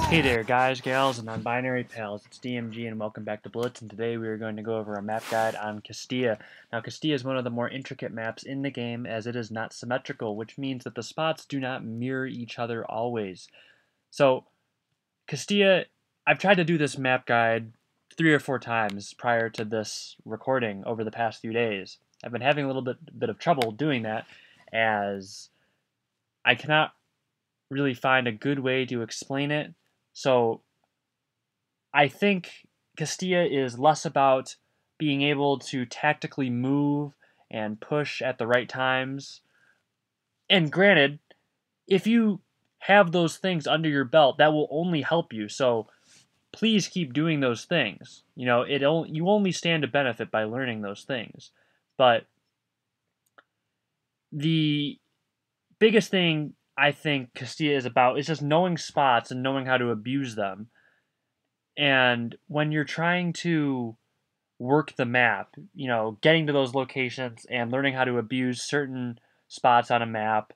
Hey there guys, gals, and non-binary pals, it's DMG and welcome back to Blitz, and today we are going to go over a map guide on Castilla. Now Castilla is one of the more intricate maps in the game as it is not symmetrical, which means that the spots do not mirror each other always. So Castilla, I've tried to do this map guide 3 or 4 times prior to this recording over the past few days. I've been having a little bit of trouble doing that as I cannot really find a good way to explain it. So I think Castilla is less about being able to tactically move and push at the right times. And granted, if you have those things under your belt, that will only help you. So please keep doing those things. You know, you only stand to benefit by learning those things. But the biggest thing I think Castilla is about is just knowing spots and knowing how to abuse them. And when you're trying to work the map, you know, getting to those locations and learning how to abuse certain spots on a map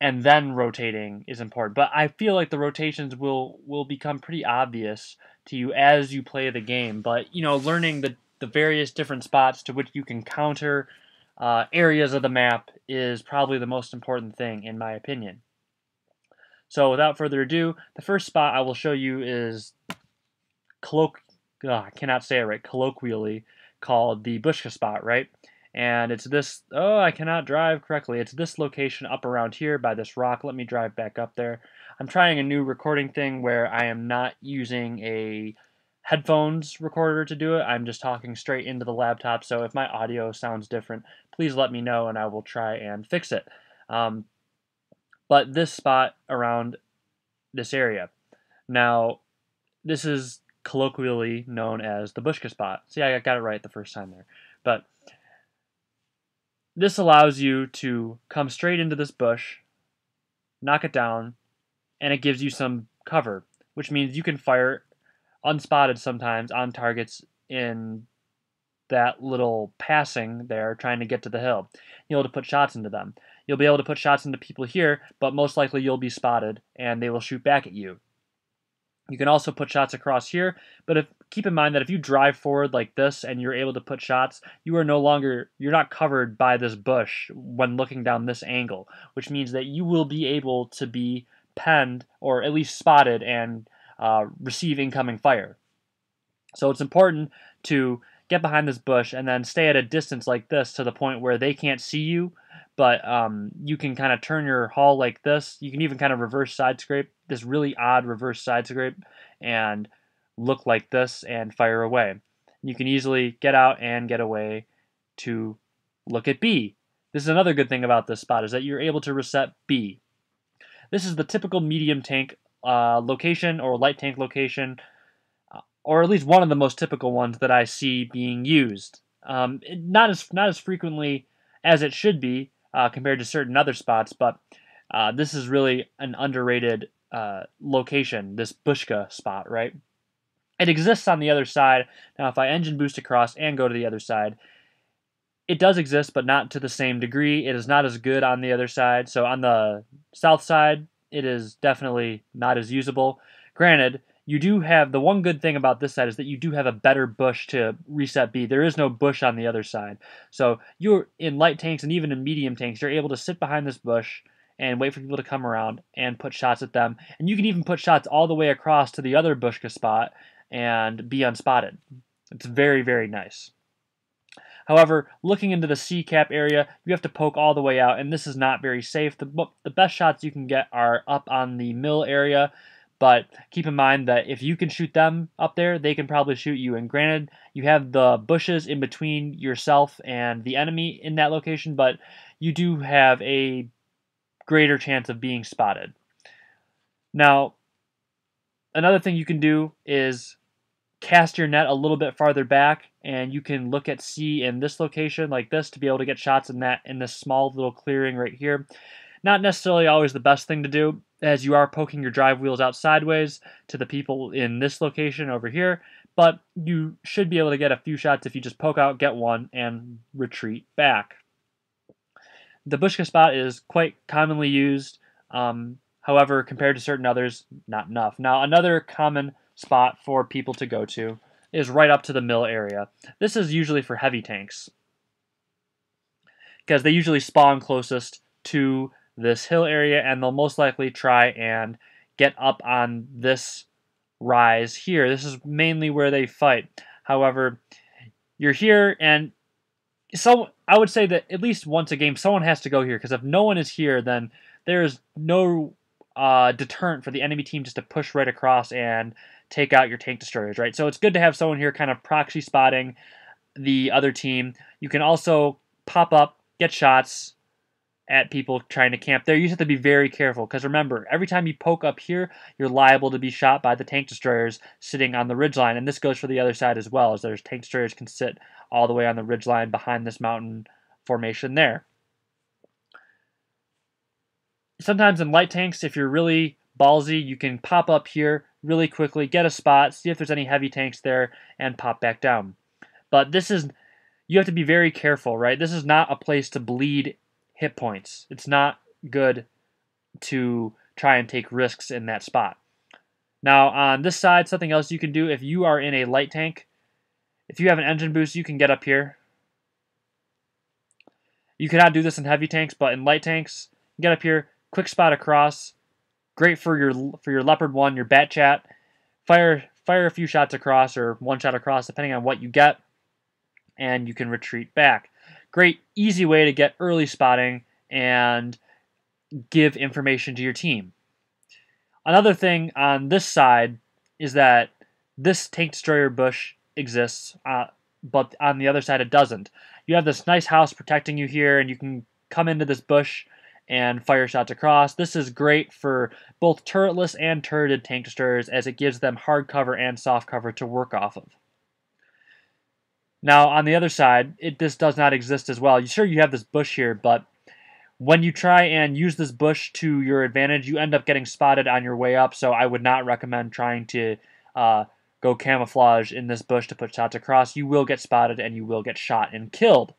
and then rotating is important. But I feel like the rotations will become pretty obvious to you as you play the game. But, you know, learning the various different spots to which you can counter areas of the map is probably the most important thing, in my opinion. So without further ado, the first spot I will show you is I cannot say it right, colloquially called the Bushka spot, right? And it's this, I cannot drive correctly. It's this location up around here by this rock. Let me drive back up there. I'm trying a new recording thing where I am not using a headphones recorder to do it. I'm just talking straight into the laptop. So if my audio sounds different, please let me know and I will try and fix it. But this spot around this area. Now, this is colloquially known as the Bushka spot. See, I got it right the first time there. But this allows you to come straight into this bush, knock it down, and it gives you some cover, which means you can fire unspotted sometimes on targets in that little passing there trying to get to the hill. You'll be able to put shots into them. You'll be able to put shots into people here, but most likely you'll be spotted and they will shoot back at you. You can also put shots across here, but keep in mind that if you drive forward like this and you're able to put shots, you're not covered by this bush when looking down this angle, which means that you will be able to be penned or at least spotted and receive incoming fire. So it's important to get behind this bush and then stay at a distance like this to the point where they can't see you, but you can kind of turn your hull like this. You can even kind of reverse side scrape, this really odd reverse side scrape, and look like this and fire away. You can easily get out and get away to look at B. This is another good thing about this spot, is that you're able to reset B. This is the typical medium tank location or light tank location, or at least one of the most typical ones that I see being used. Not as frequently as it should be compared to certain other spots, but this is really an underrated location, this Bushka spot, right? It exists on the other side. Now, if I engine boost across and go to the other side, it does exist, but not to the same degree. It is not as good on the other side. So on the south side, it is definitely not as usable. Granted, you do have, the one good thing about this side is that you do have a better bush to reset B. There is no bush on the other side. So you're in light tanks and even in medium tanks, you're able to sit behind this bush and wait for people to come around and put shots at them. And you can even put shots all the way across to the other Bushka spot and be unspotted. It's very, very nice. However, looking into the C cap area, you have to poke all the way out, and this is not very safe. The best shots you can get are up on the mill area, but keep in mind that if you can shoot them up there, they can probably shoot you. And granted, you have the bushes in between yourself and the enemy in that location, but you do have a greater chance of being spotted. Now, another thing you can do is cast your net a little bit farther back, and you can look at C in this location like this to be able to get shots in this small little clearing right here. Not necessarily always the best thing to do, as you are poking your drive wheels out sideways to the people in this location over here, but you should be able to get a few shots if you just poke out, get one, and retreat back. The Bushka spot is quite commonly used. However, compared to certain others, not enough. Now, another common spot for people to go to is right up to the mill area. This is usually for heavy tanks, because they usually spawn closest to this hill area, and they'll most likely try and get up on this rise here. This is mainly where they fight. However, you're here, and so I would say that at least once a game, someone has to go here, because if no one is here, then there's no deterrent for the enemy team just to push right across and take out your tank destroyers, right? So it's good to have someone here kind of proxy spotting the other team. You can also pop up, get shots at people trying to camp there. You have to be very careful, because remember, every time you poke up here, you're liable to be shot by the tank destroyers sitting on the ridgeline, and this goes for the other side as well, as there's tank destroyers can sit all the way on the ridgeline behind this mountain formation there. Sometimes in light tanks, if you're really ballsy, you can pop up here really quickly, get a spot, see if there's any heavy tanks there, and pop back down. But this is, you have to be very careful, right? This is not a place to bleed hit points. It's not good to try and take risks in that spot. Now, on this side, something else you can do if you are in a light tank, if you have an engine boost, you can get up here. You cannot do this in heavy tanks, but in light tanks, get up here, quick spot across, great for your Leopard 1, your Bat Chat. Fire a few shots across, or one shot across, depending on what you get, and you can retreat back. Great, easy way to get early spotting and give information to your team. Another thing on this side is that this tank destroyer bush exists, but on the other side it doesn't. You have this nice house protecting you here, and you can come into this bush and fire shots across. This is great for both turretless and turreted tank destroyers, as it gives them hard cover and soft cover to work off of. Now, on the other side, this does not exist as well. Sure, you have this bush here, but when you try and use this bush to your advantage, you end up getting spotted on your way up, so I would not recommend trying to go camouflage in this bush to put shots across. You will get spotted, and you will get shot and killed.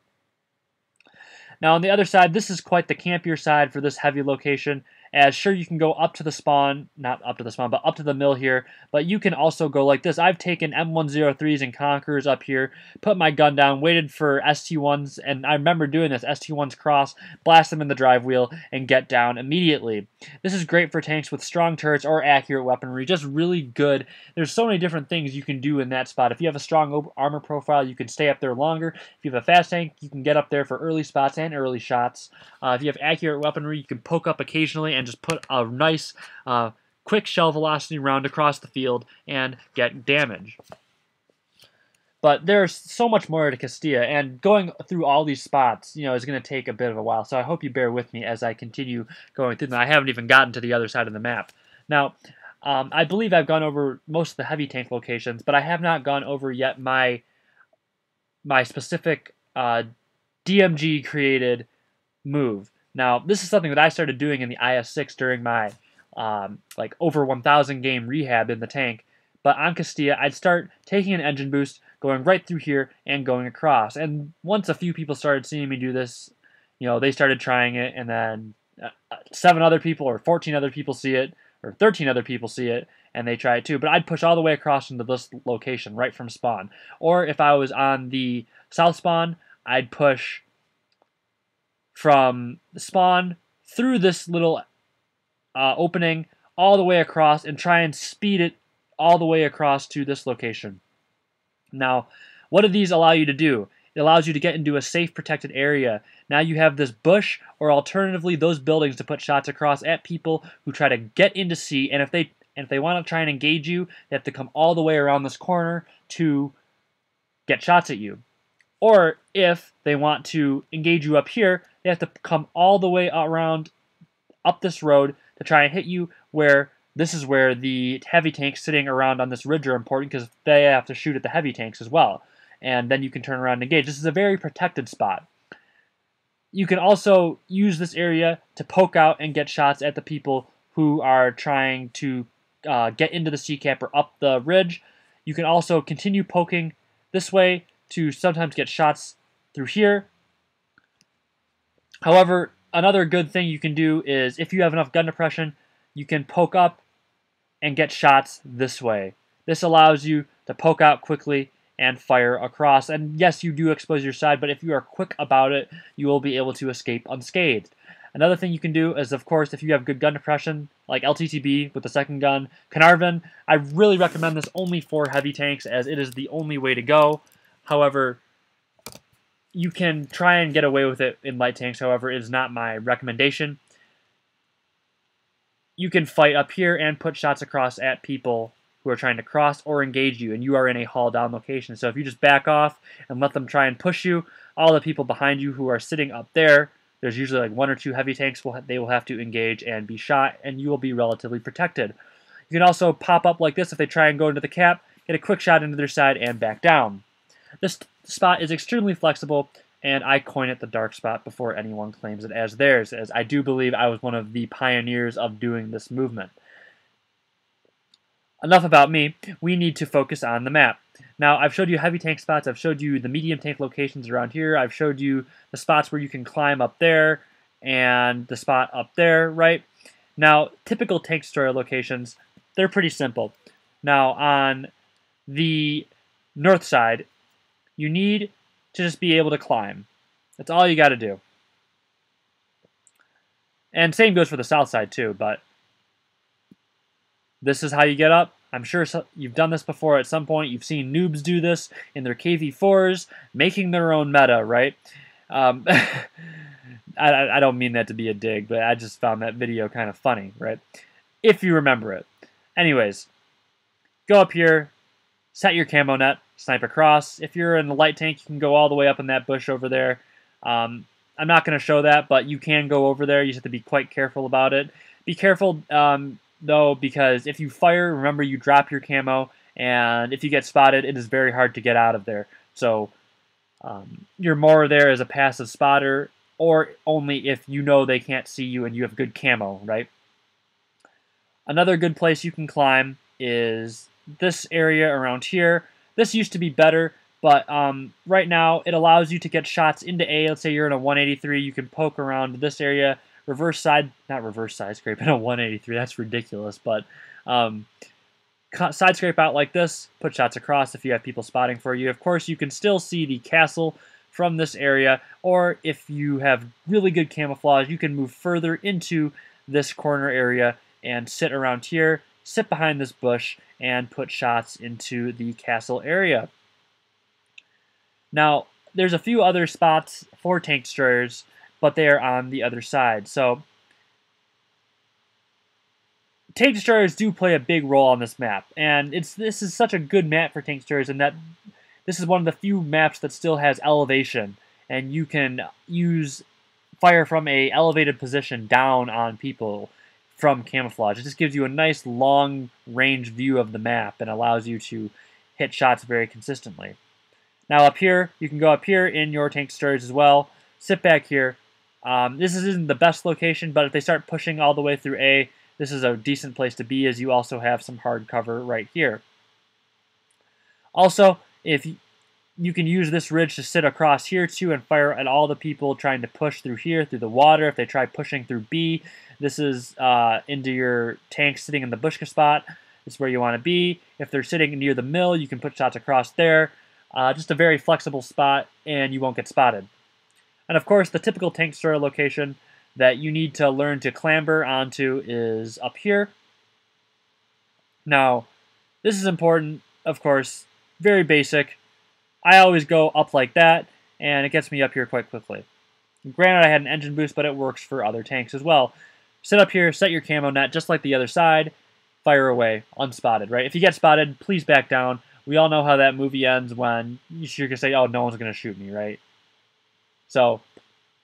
Now, on the other side, this is quite the campier side for this heavy location, as sure, you can go up to the spawn, not up to the spawn, but up to the mill here, but you can also go like this. I've taken M103s and Conquerors up here, put my gun down, waited for ST1s, and I remember doing this, ST1s cross, blast them in the drive wheel, and get down immediately. This is great for tanks with strong turrets or accurate weaponry, just really good. There's so many different things you can do in that spot. If you have a strong armor profile, you can stay up there longer. If you have a fast tank, you can get up there for early spots and early shots. If you have accurate weaponry, you can poke up occasionally and just put a nice, quick shell velocity round across the field and get damage. But there's so much more to Castilla, and going through all these spots, is going to take a bit of a while. So I hope you bear with me as I continue going through them. I haven't even gotten to the other side of the map. Now, I believe I've gone over most of the heavy tank locations, but I have not gone over yet my specific DMG created move. Now, this is something that I started doing in the IS-6 during my over 1,000 game rehab in the tank. But on Castilla, I'd start taking an engine boost, going right through here, and going across. And once a few people started seeing me do this, they started trying it, and then 7 other people or 14 other people see it, or 13 other people see it, and they try it too. But I'd push all the way across into this location, right from spawn. Or if I was on the south spawn, I'd push from the spawn through this little opening all the way across and try and speed it all the way across to this location. Now, what do these allow you to do? It allows you to get into a safe, protected area. Now you have this bush, or alternatively those buildings, to put shots across at people who try to get into C, and if they want to try and engage you, they have to come all the way around this corner to get shots at you. Or if they want to engage you up here, they have to come all the way around up this road to try and hit you, where this is where the heavy tanks sitting around on this ridge are important, because they have to shoot at the heavy tanks as well. And then you can turn around and engage. This is a very protected spot. You can also use this area to poke out and get shots at the people who are trying to get into the sea cap or up the ridge. You can also continue poking this way to sometimes get shots through here. However, another good thing you can do is, if you have enough gun depression, you can poke up and get shots this way. This allows you to poke out quickly and fire across. And yes, you do expose your side, but if you are quick about it, you will be able to escape unscathed. Another thing you can do is, of course, if you have good gun depression, like LTTB with the second gun, Carnarvon, I really recommend this only for heavy tanks as it is the only way to go. However, you can try and get away with it in light tanks, however, it is not my recommendation. You can fight up here and put shots across at people who are trying to cross or engage you, and you are in a haul down location. So if you just back off and let them try and push you, all the people behind you who are sitting up there, there's usually like 1 or 2 heavy tanks, they will have to engage and be shot, and you will be relatively protected. You can also pop up like this if they try and go into the cap, get a quick shot into their side, and back down. This spot is extremely flexible, and I coin it the dark spot before anyone claims it as theirs, as I do believe I was one of the pioneers of doing this movement. Enough about me. We need to focus on the map. Now, I've showed you heavy tank spots, I've showed you the medium tank locations around here, I've showed you the spots where you can climb up there, and the spot up there, right? Now, typical tank destroyer locations, they're pretty simple. Now, on the north side, you need to just be able to climb. That's all you got to do. And same goes for the south side too, but this is how you get up. I'm sure you've done this before at some point. You've seen noobs do this in their KV4s, making their own meta, right? I don't mean that to be a dig, but I just found that video kind of funny, right? If you remember it. Anyways, go up here, set your camo net, snipe across. If you're in the light tank, you can go all the way up in that bush over there. I'm not going to show that, but you can go over there. You just have to be quite careful about it. Be careful, though, because if you fire, remember you drop your camo, and if you get spotted, it is very hard to get out of there. So you're more there as a passive spotter, or only if you know they can't see you and you have good camo, right? Another good place you can climb is this area around here. This used to be better, but right now it allows you to get shots into A. Let's say you're in a 183, you can poke around this area, not reverse side scrape in a 183, that's ridiculous, but side scrape out like this, put shots across if you have people spotting for you. Of course, you can still see the castle from this area, or if you have really good camouflage, you can move further into this corner area and sit around here, sit behind this bush, and put shots into the castle area. Now, there's a few other spots for tank destroyers, but they are on the other side. So, tank destroyers do play a big role on this map, and this is such a good map for tank destroyers in that this is one of the few maps that still has elevation, and you can use fire from a elevated position down on people from camouflage. It just gives you a nice long-range view of the map and allows you to hit shots very consistently. Now up here, you can go up here in your tank destroyers as well. Sit back here. This isn't the best location, but if they start pushing all the way through A, this is a decent place to be, as you also have some hard cover right here. Also, if you can use this ridge to sit across here too and fire at all the people trying to push through here, through the water. If they try pushing through B, this is into your tank sitting in the bushka spot. This is where you want to be. If they're sitting near the mill, you can put shots across there. Just a very flexible spot, and you won't get spotted. And of course, the typical tank destroyer location that you need to learn to clamber onto is up here. Now, this is important, of course, very basic. I always go up like that, and it gets me up here quite quickly. Granted, I had an engine boost, but it works for other tanks as well. Sit up here, set your camo net, just like the other side, fire away, unspotted, right? If you get spotted, please back down. We all know how that movie ends when you're going to say, oh, no one's going to shoot me, right? So,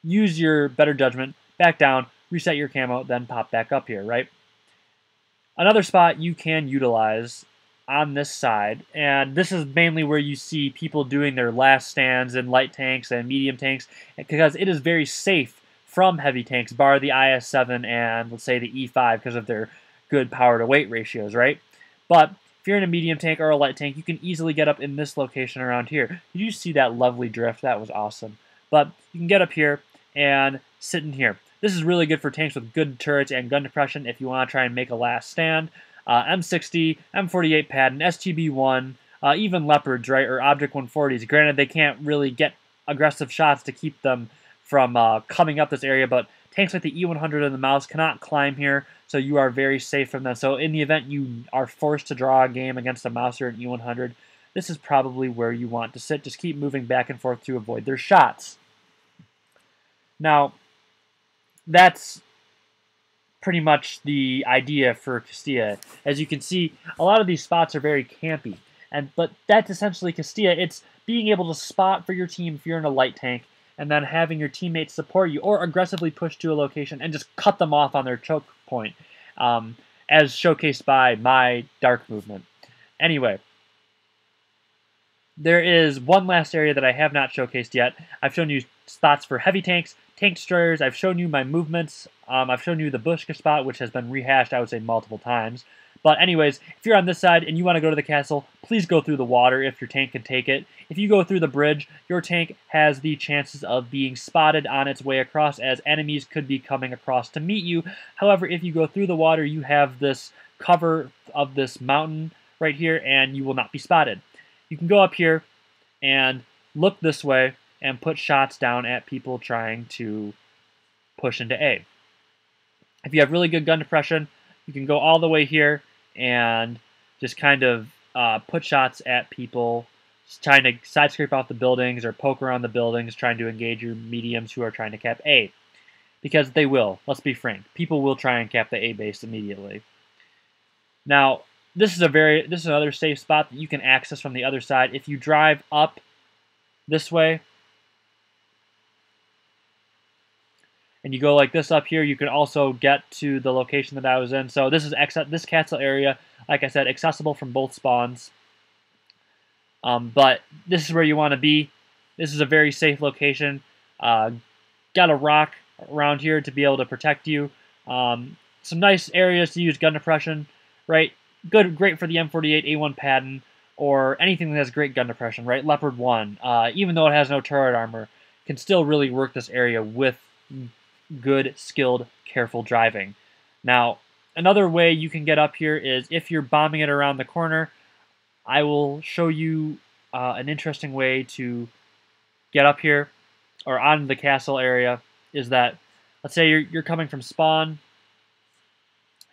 use your better judgment, back down, reset your camo, then pop back up here, right? Another spot you can utilize on this side, and this is mainly where you see people doing their last stands in light tanks and medium tanks, because it is very safe from heavy tanks, bar the IS-7 and, let's say, the E5 because of their good power-to-weight ratios, right? But if you're in a medium tank or a light tank, you can easily get up in this location around here. Did you see that lovely drift? That was awesome. But you can get up here and sit in here. This is really good for tanks with good turrets and gun depression if you want to try and make a last stand. M60, M48 Patton, STB-1, even Leopards, right, or Object 140s. Granted, they can't really get aggressive shots to keep them from coming up this area, but tanks like the E100 and the Mouse cannot climb here, so you are very safe from them. So in the event you are forced to draw a game against a Mouse or an E100, this is probably where you want to sit. Just keep moving back and forth to avoid their shots. Now, that's pretty much the idea for Castilla. As you can see, a lot of these spots are very campy, but that's essentially Castilla. It's being able to spot for your team if you're in a light tank, and then having your teammates support you or aggressively push to a location and just cut them off on their choke point, as showcased by my dark movement. Anyway, there is one last area that I have not showcased yet. I've shown you spots for heavy tanks, tank destroyers. I've shown you my movements. I've shown you the Bushka spot, which has been rehashed, I would say, multiple times. But anyways, if you're on this side and you want to go to the castle, please go through the water if your tank can take it. If you go through the bridge, your tank has the chances of being spotted on its way across, as enemies could be coming across to meet you. However, if you go through the water, you have this cover of this mountain right here, and you will not be spotted. You can go up here and look this way and put shots down at people trying to push into A. If you have really good gun depression, you can go all the way here and just kind of put shots at people trying to side scrape off the buildings or poke around the buildings, trying to engage your mediums who are trying to cap A. Because they will, let's be frank. People will try and cap the A base immediately. Now, this is another safe spot that you can access from the other side. If you drive up this way, and you go like this up here, you can also get to the location that I was in. So this is this castle area, like I said, accessible from both spawns. But this is where you want to be. This is a very safe location. Got a rock around here to be able to protect you. Some nice areas to use gun depression, right? Great for the M48 A1 Patton or anything that has great gun depression, right? Leopard 1, even though it has no turret armor, can still really work this area with good, skilled, careful driving. Now, another way you can get up here is if you're bombing it around the corner. I will show you an interesting way to get up here or on the castle area. Is that, let's say you're coming from spawn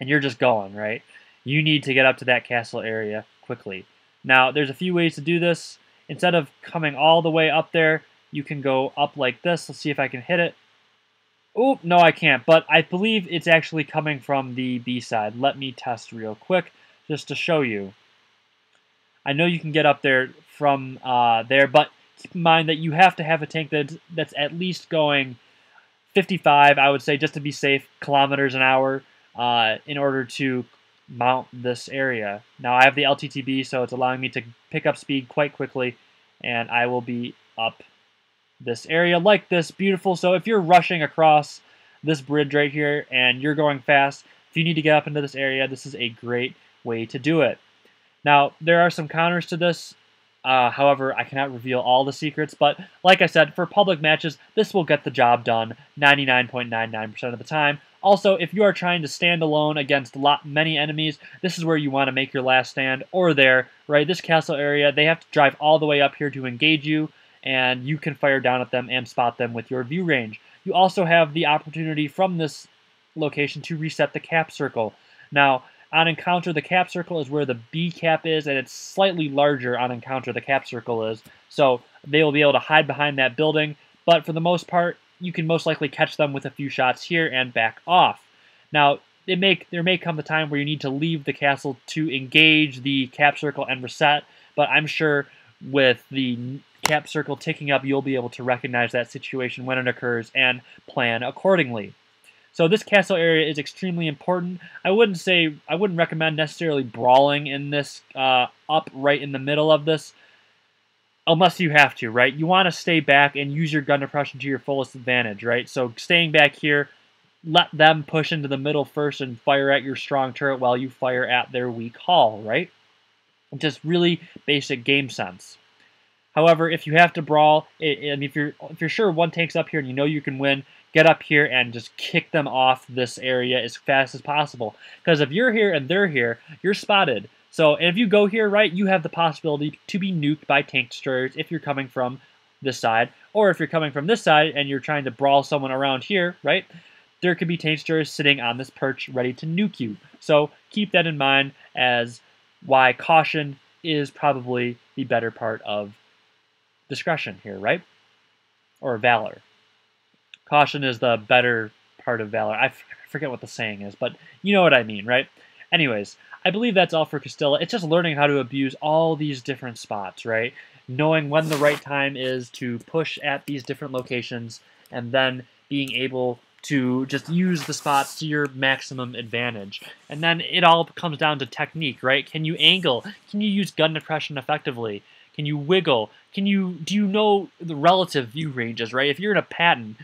and you're just going, right? You need to get up to that castle area quickly. Now, there's a few ways to do this. Instead of coming all the way up there, you can go up like this. Let's see if I can hit it. Oh, no, I can't, but I believe it's actually coming from the B side. Let me test real quick just to show you. I know you can get up there from there, but keep in mind that you have to have a tank that's at least going 55, I would say, just to be safe, kilometers an hour in order to mount this area. Now, I have the LTTB, so it's allowing me to pick up speed quite quickly, and I will be up this area like this. Beautiful. So if you're rushing across this bridge right here and you're going fast, if you need to get up into this area, this is a great way to do it. Now, there are some counters to this. However, I cannot reveal all the secrets, but like I said, for public matches, this will get the job done 99.99% of the time. Also, if you are trying to stand alone against many enemies, this is where you want to make your last stand, or there, right? This castle area, they have to drive all the way up here to engage you, and you can fire down at them and spot them with your view range. You also have the opportunity from this location to reset the cap circle. Now, on encounter, the cap circle is where the B cap is, and it's slightly larger on encounter, the cap circle is. So they will be able to hide behind that building, but for the most part, you can most likely catch them with a few shots here and back off. Now, there may come the time where you need to leave the castle to engage the cap circle and reset, but I'm sure with the cap circle ticking up, you'll be able to recognize that situation when it occurs and plan accordingly. So this castle area is extremely important. I wouldn't recommend necessarily brawling in this up right in the middle of this, unless you have to, right? You want to stay back and use your gun depression to your fullest advantage, right? So staying back here, let them push into the middle first and fire at your strong turret while you fire at their weak hull, right? Just really basic game sense. However, if you have to brawl, if you're sure one tank's up here and you know you can win, get up here and just kick them off this area as fast as possible. Because if you're here and they're here, you're spotted. So if you go here, right, you have the possibility to be nuked by tank destroyers if you're coming from this side, or if you're coming from this side and you're trying to brawl someone around here, right, there could be tank destroyers sitting on this perch ready to nuke you. So keep that in mind as why caution is probably the better part of discretion here, right? Or valor. Caution is the better part of valor. I forget what the saying is, but you know what I mean, right? Anyways, I believe that's all for Castilla. It's just learning how to abuse all these different spots, right? Knowing when the right time is to push at these different locations, and then being able to just use the spots to your maximum advantage. And then it all comes down to technique, right? Can you angle? Can you use gun depression effectively? Can you wiggle? Do you know the relative view ranges, right? If you're in a Patton,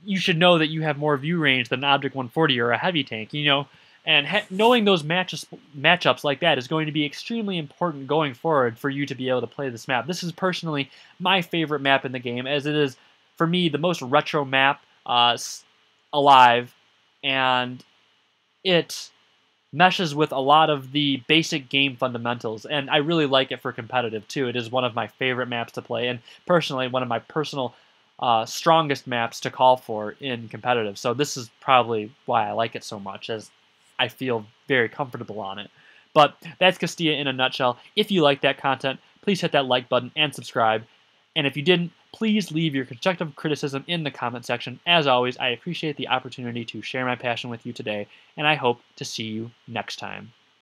you should know that you have more view range than an Object 140 or a heavy tank, you know? And knowing those matchups like that is going to be extremely important going forward for you to be able to play this map. This is personally my favorite map in the game, as it is, for me, the most retro map alive, and it meshes with a lot of the basic game fundamentals, and I really like it for competitive too. It is one of my favorite maps to play, and personally one of my personal strongest maps to call for in competitive. So this is probably why I like it so much, as I feel very comfortable on it. But that's Castilla in a nutshell. If you like that content, please hit that like button and subscribe. And if you didn't, please leave your constructive criticism in the comment section. As always, I appreciate the opportunity to share my passion with you today, and I hope to see you next time.